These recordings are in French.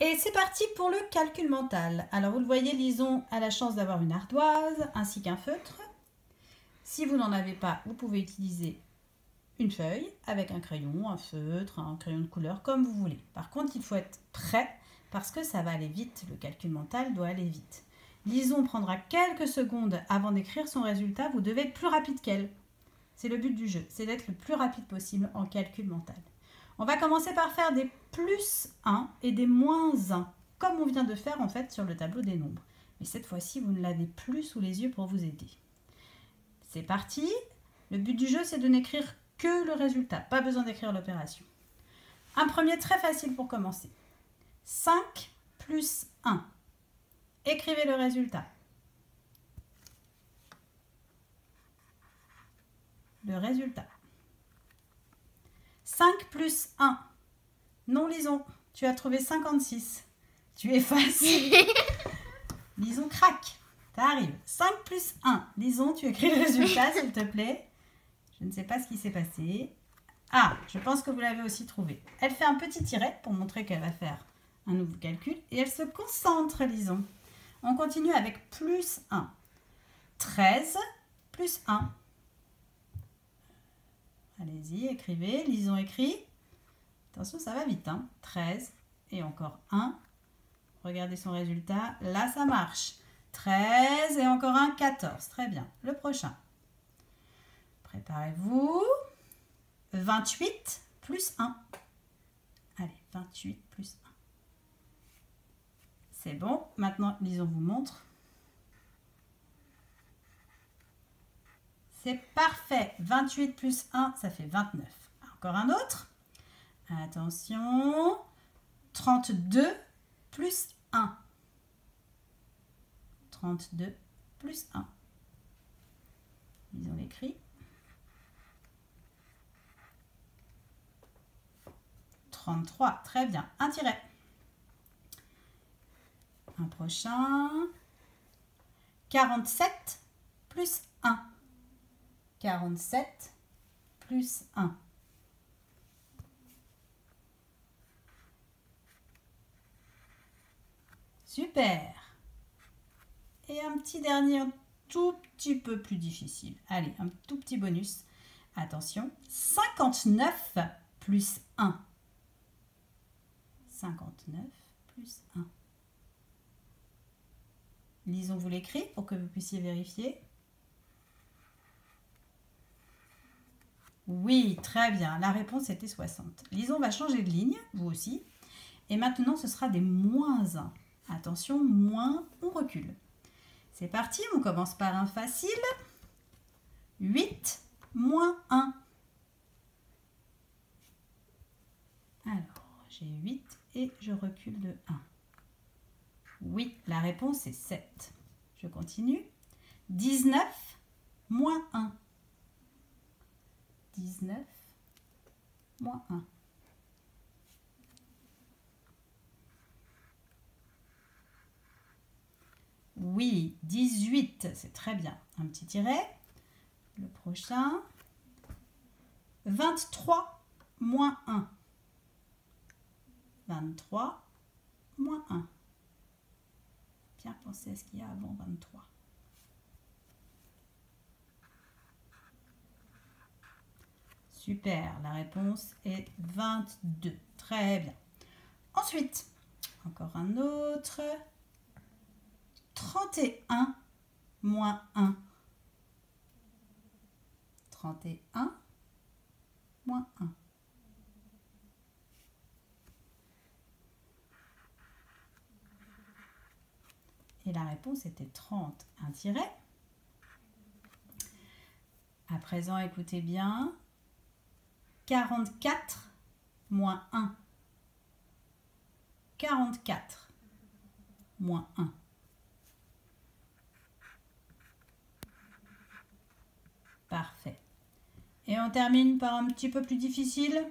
Et c'est parti pour le calcul mental. Alors vous le voyez, Lison a la chance d'avoir une ardoise ainsi qu'un feutre. Si vous n'en avez pas, vous pouvez utiliser une feuille avec un crayon, un feutre, un crayon de couleur, comme vous voulez. Par contre, il faut être prêt parce que ça va aller vite. Le calcul mental doit aller vite. Lison prendra quelques secondes avant d'écrire son résultat. Vous devez être plus rapide qu'elle. C'est le but du jeu, c'est d'être le plus rapide possible en calcul mental. On va commencer par faire des plus 1 et des moins 1, comme on vient de faire en fait sur le tableau des nombres. Mais cette fois-ci, vous ne l'avez plus sous les yeux pour vous aider. C'est parti. Le but du jeu, c'est de n'écrire que le résultat, pas besoin d'écrire l'opération. Un premier très facile pour commencer. 5 plus 1. Écrivez le résultat. Le résultat. 5 plus 1. Non, Lison, tu as trouvé 56. Tu effaces. Lison craque. Ça arrive. 5 plus 1. Lison, tu écris le résultat, s'il te plaît. Je ne sais pas ce qui s'est passé. Ah, je pense que vous l'avez aussi trouvé. Elle fait un petit tiret pour montrer qu'elle va faire un nouveau calcul. Et elle se concentre, Lison. On continue avec plus 1. 13 plus 1. Allez-y, écrivez. Lison écrit. Attention, ça va vite. 13 et encore 1. Regardez son résultat. Là, ça marche. 13 et encore un, 14. Très bien. Le prochain. Préparez-vous. 28 plus 1. Allez, 28 plus 1. C'est bon. Maintenant, Lison vous montre. C'est parfait. 28 plus 1, ça fait 29. Encore un autre. Attention. 32 plus 1. 32 plus 1. Lison l'écrit. 33. Très bien. Un tiret. Un prochain. 47 plus 1. 47 plus 1. Super. Et un petit dernier, un tout petit peu plus difficile. Allez, un tout petit bonus. Attention. 59 plus 1. 59 plus 1. Lison vous l'écrit pour que vous puissiez vérifier. Oui, très bien. La réponse était 60. Lison va changer de ligne, vous aussi. Et maintenant, ce sera des moins 1. Attention, moins, on recule. C'est parti, on commence par un facile. 8 moins 1. Alors, j'ai 8 et je recule de 1. Oui, la réponse est 7. Je continue. 19 moins 1. 19 moins 1. Oui, 18, c'est très bien. Un petit tiret. Le prochain. 23 moins 1. 23 moins 1. Bien penser à ce qu'il y a avant 23. Super, la réponse est 22. Très bien. Ensuite, encore un autre. 31 moins 1. 31 moins 1. Et la réponse était 30. Un tiret. À présent, écoutez bien. 44 moins 1. 44 moins 1. Parfait. Et on termine par un petit peu plus difficile.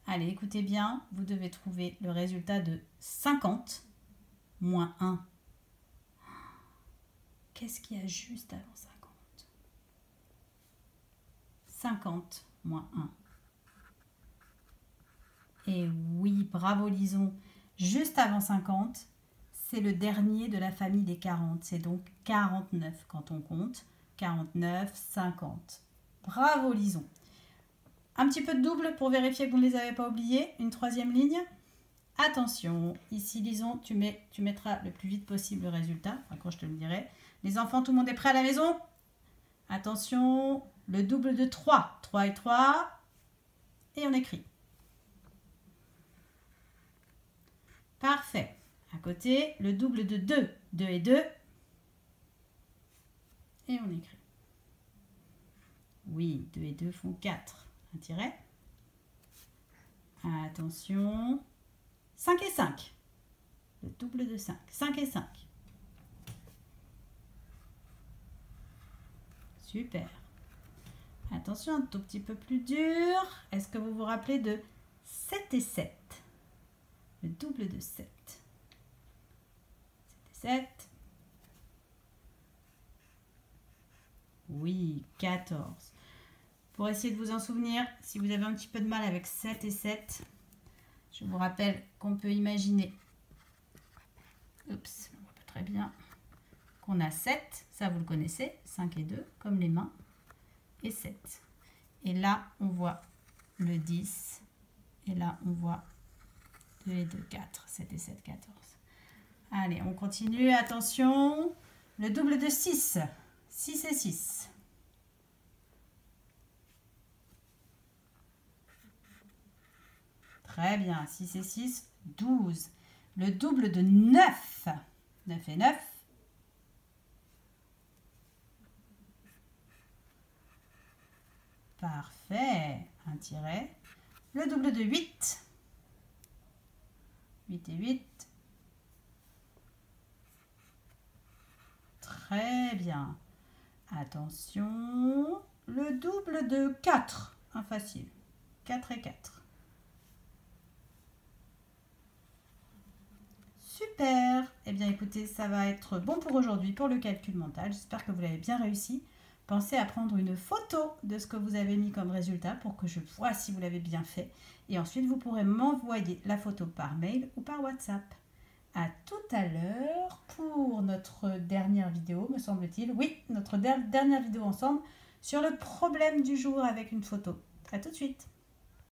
Allez, écoutez bien. Vous devez trouver le résultat de 50 moins 1. Qu'est-ce qu'il y a juste avant 50 ? 50 moins 1. Et oui, bravo Lison. juste avant 50, c'est le dernier de la famille des 40. C'est donc 49 quand on compte. 49, 50. Bravo Lison. Un petit peu de double pour vérifier que vous ne les avez pas oubliés. Une troisième ligne. Attention, ici Lison, tu mettras le plus vite possible le résultat. Enfin, quand je te le dirai. Les enfants, tout le monde est prêt à la maison? Attention, le double de 3. 3 et 3. Et on écrit. Parfait. À côté, le double de 2. 2 et 2. Et on écrit. Oui, 2 et 2 font 4. Un tiret. Attention. 5 et 5. Le double de 5. 5 et 5. Super. Attention, un tout petit peu plus dur. Est-ce que vous vous rappelez de 7 et 7? Le double de 7. 7 et 7. Oui, 14. Pour essayer de vous en souvenir, si vous avez un petit peu de mal avec 7 et 7, je vous rappelle qu'on peut imaginer, oups, on voit pas très bien, qu'on a 7, ça vous le connaissez, 5 et 2, comme les mains, et 7. Et là, on voit le 10, et là, on voit 2 et 2, 4, 7 et 7, 14. Allez, on continue, attention, le double de 6, 6 et 6. Très bien, 6 et 6, 12. Le double de 9, 9 et 9. Parfait, un tiret. Le double de 8, 8 et 8. Très bien. Attention, le double de 4, un facile, 4 et 4. Super. Eh bien, écoutez, ça va être bon pour aujourd'hui, pour le calcul mental. J'espère que vous l'avez bien réussi. Pensez à prendre une photo de ce que vous avez mis comme résultat pour que je vois si vous l'avez bien fait. Et ensuite, vous pourrez m'envoyer la photo par mail ou par WhatsApp. À tout à l'heure pour notre dernière vidéo, me semble-t-il. Oui, notre dernière vidéo ensemble sur le problème du jour avec une photo. À tout de suite.